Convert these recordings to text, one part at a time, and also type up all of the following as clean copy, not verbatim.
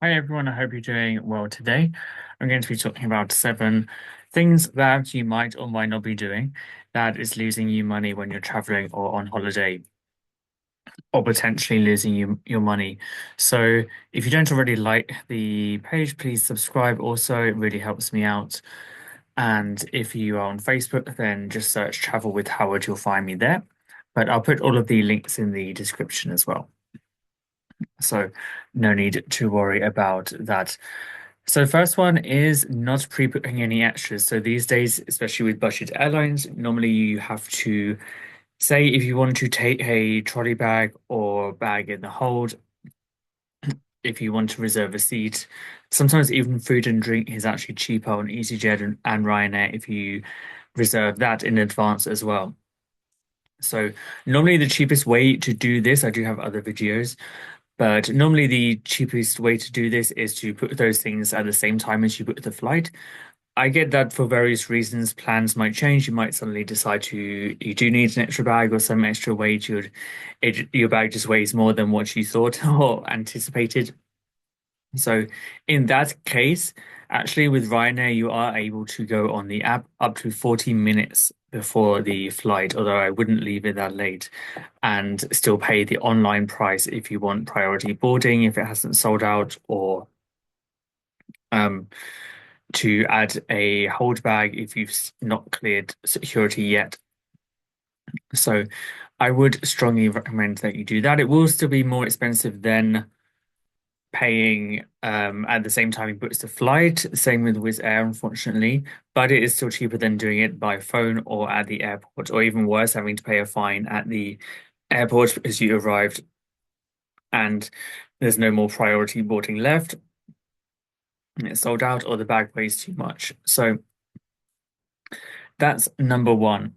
Hi everyone, I hope you're doing well today. I'm going to be talking about 7 things that you might or might not be doing that is losing you money when you're traveling or on holiday, or potentially losing your money. So if you don't already like the page, please subscribe. Also, it really helps me out. And if you are on Facebook, then just search Travel with Howard, you'll find me there. But I'll put all of the links in the description as well. So no need to worry about that. So first one is not pre-booking any extras. So these days, especially with budget airlines, normally you have to say if you want to take a trolley bag or bag in the hold, if you want to reserve a seat. Sometimes even food and drink is actually cheaper on EasyJet and Ryanair if you reserve that in advance as well. So normally the cheapest way to do this, I do have other videos, but normally the cheapest way to do this is to put those things at the same time as you book the flight. I get that for various reasons, plans might change. You might suddenly decide you do need an extra bag or some extra weight. Your bag just weighs more than what you thought or anticipated. So in that case, actually with Ryanair, you are able to go on the app up to 40 minutes before the flight, although I wouldn't leave it that late, and still pay the online price if you want priority boarding, if it hasn't sold out, or um, to add a hold bag if you've not cleared security yet. So I would strongly recommend that you do that. It will still be more expensive than paying at the same time you book the flight. Same with Wizz Air, unfortunately, but it is still cheaper than doing it by phone or at the airport, or even worse, having to pay a fine at the airport because you arrived and there's no more priority boarding left. It's sold out or the bag weighs too much. So that's number one.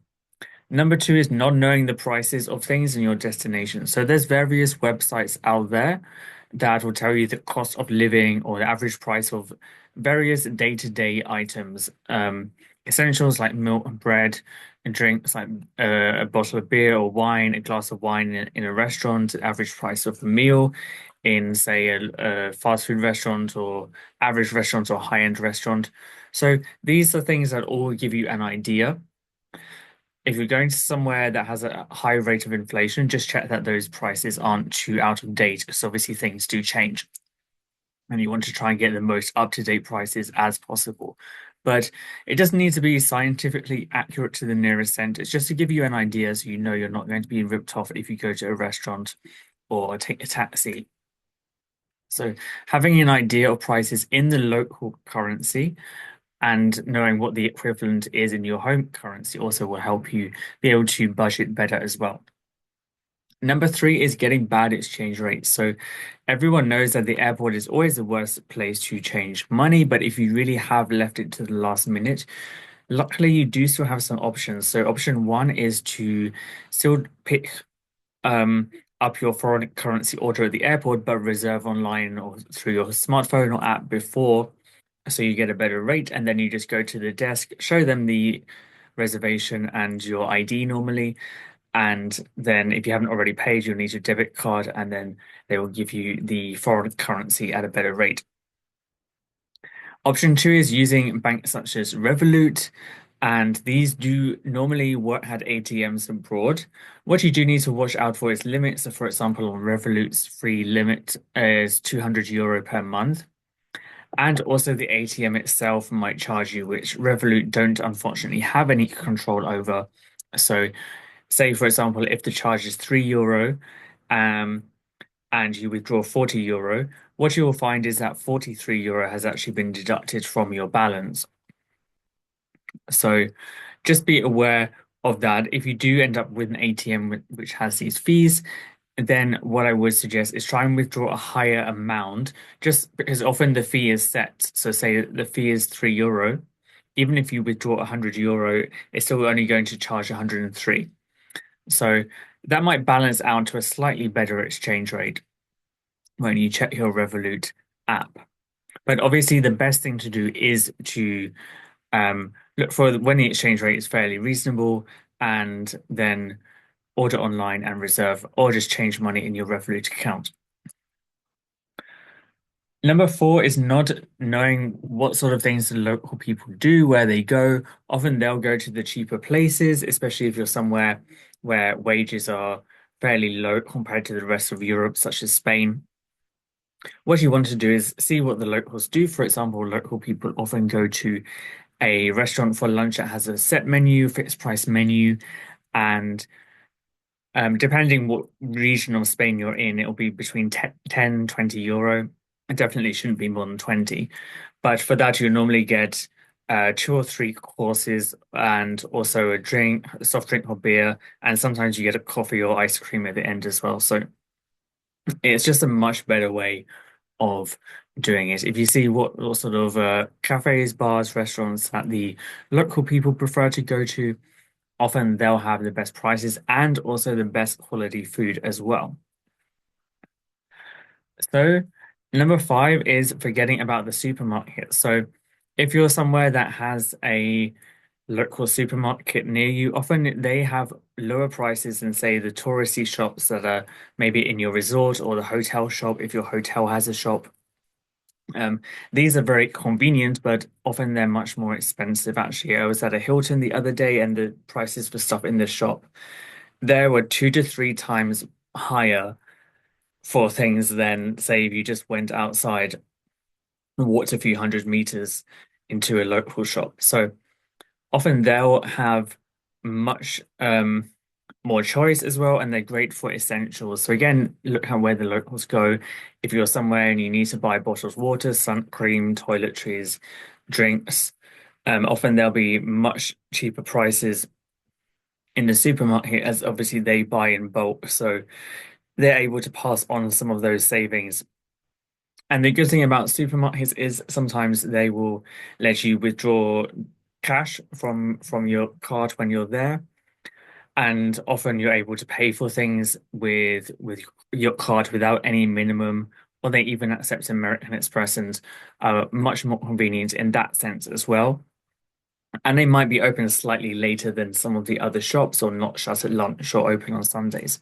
Number two is not knowing the prices of things in your destination. So there's various websites out there that will tell you the cost of living or the average price of various day-to-day items. Essentials like milk and bread and drinks like a bottle of beer or wine, a glass of wine in a restaurant, average price of a meal in, say, a fast food restaurant or average restaurant or high-end restaurant. So these are things that all give you an idea. If you're going to somewhere that has a high rate of inflation, just check that those prices aren't too out of date, because obviously things do change. And you want to try and get the most up-to-date prices as possible. But it doesn't need to be scientifically accurate to the nearest cent. It's just to give you an idea so you know you're not going to be ripped off if you go to a restaurant or take a taxi. So having an idea of prices in the local currency and knowing what the equivalent is in your home currency also will help you be able to budget better as well. Number three is getting bad exchange rates. So everyone knows that the airport is always the worst place to change money, but if you really have left it to the last minute, luckily you do still have some options. So option one is to still pick up your foreign currency order at the airport, but reserve online or through your smartphone or app before, so you get a better rate, and then you just go to the desk, show them the reservation and your ID normally, and then if you haven't already paid, you'll need your debit card, and then they will give you the foreign currency at a better rate. Option two is using banks such as Revolut, and these do normally work at ATMs abroad. What you do need to watch out for is limits. So, for example, on Revolut's free limit is €200 per month. And also the ATM itself might charge you, which Revolut don't unfortunately have any control over. So say, for example, if the charge is €3, um, and you withdraw €40, what you will find is that €43 has actually been deducted from your balance. So just be aware of that. If you do end up with an ATM which has these fees, then what I would suggest is try and withdraw a higher amount, just because often the fee is set. So say the fee is €3. Even if you withdraw €100, it's still only going to charge 103. So that might balance out to a slightly better exchange rate when you check your Revolut app. But obviously, the best thing to do is to look for when the exchange rate is fairly reasonable, and then order online and reserve, or just change money in your Revolut account. Number four is not knowing what sort of things the local people do, where they go. Often they'll go to the cheaper places, especially if you're somewhere where wages are fairly low compared to the rest of Europe, such as Spain. What you want to do is see what the locals do. For example, local people often go to a restaurant for lunch that has a set menu, fixed price menu, and depending what region of Spain you're in, it'll be between 10, 20 euro. It definitely shouldn't be more than 20. But for that, you normally get two or three courses and also a drink, a soft drink or beer, and sometimes you get a coffee or ice cream at the end as well. So it's just a much better way of doing it. If you see what sort of cafes, bars, restaurants that the local people prefer to go to, often they'll have the best prices and also the best quality food as well. So, number five is forgetting about the supermarket. So, if you're somewhere that has a local supermarket near you, often they have lower prices than, say, the touristy shops that are maybe in your resort or the hotel shop if your hotel has a shop. These are very convenient, but often they're much more expensive. Actually, I was at a Hilton the other day, and the prices for stuff in the shop there were two to three times higher for things than, say, if you just went outside and walked a few hundred meters into a local shop. So often they'll have much more choice as well, and they're great for essentials. So again, look at where the locals go. If you're somewhere and you need to buy bottled water, sun cream, toiletries, drinks, often there'll be much cheaper prices in the supermarket as obviously they buy in bulk. So they're able to pass on some of those savings. And the good thing about supermarkets is sometimes they will let you withdraw cash from your card when you're there. And often you're able to pay for things with your card without any minimum, or they even accept American Express and are much more convenient in that sense as well. And they might be open slightly later than some of the other shops or not shut at lunch or open on Sundays.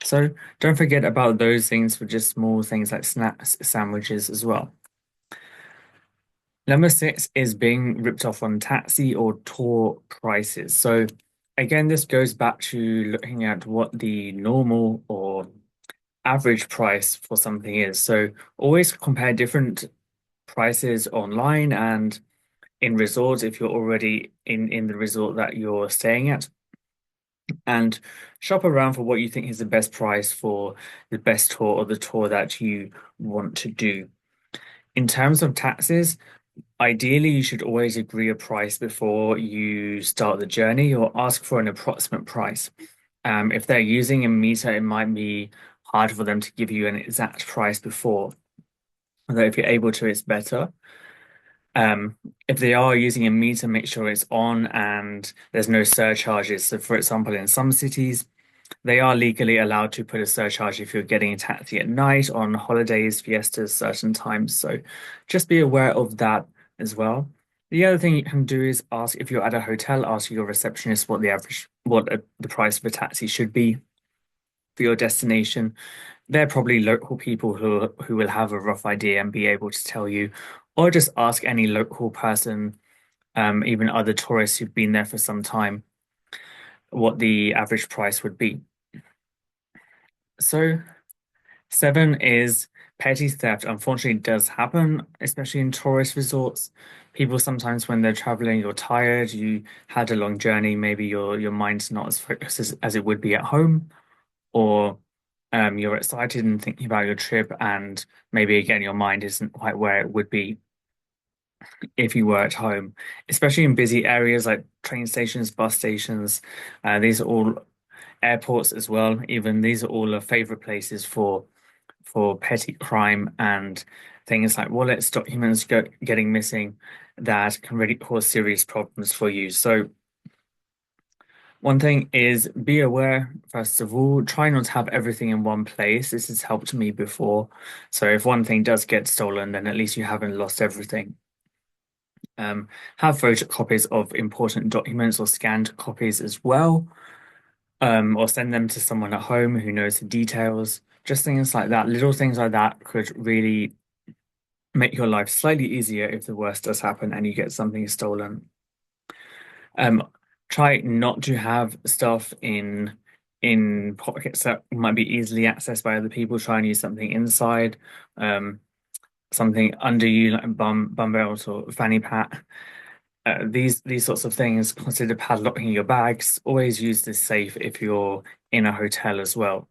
So don't forget about those things for just small things like snacks, sandwiches as well. Number six is being ripped off on taxi or tour prices. So again, this goes back to looking at what the normal or average price for something is. So always compare different prices online and in resorts if you're already in the resort that you're staying at, and shop around for what you think is the best price for the best tour or the tour that you want to do. In terms of taxes, ideally you should always agree a price before you start the journey or ask for an approximate price. If they're using a meter, it might be hard for them to give you an exact price before. Although if you're able to, it's better. Um, if they are using a meter, make sure it's on and there's no surcharges. So, for example, in some cities, they are legally allowed to put a surcharge if you're getting a taxi at night, on holidays, fiestas, certain times. So just be aware of that as well. The other thing you can do is ask if you're at a hotel, ask your receptionist what the price of a taxi should be for your destination. They're probably local people who will have a rough idea and be able to tell you, or just ask any local person, even other tourists who've been there for some time, what the average price would be. So seven is petty theft. Unfortunately, it does happen, especially in tourist resorts. People sometimes, when they're traveling, you're tired, you had a long journey, maybe your mind's not as focused as it would be at home, or you're excited and thinking about your trip, and maybe again your mind isn't quite where it would be if you were at home, especially in busy areas like train stations, bus stations. These are all airports as well. Even these are all favorite places for petty crime and things like wallets, documents getting missing that can really cause serious problems for you. So one thing is be aware, first of all, try not to have everything in one place. This has helped me before. So if one thing does get stolen, then at least you haven't lost everything. Have photocopies of important documents or scanned copies as well, or send them to someone at home who knows the details. Just things like that, little things like that could really make your life slightly easier if the worst does happen and you get something stolen. Um, Try not to have stuff in pockets that might be easily accessed by other people. Try and use something inside, um, something under you like a bum belt or fanny pack. These sorts of things. Consider padlocking your bags. Always use this safe if you're in a hotel as well.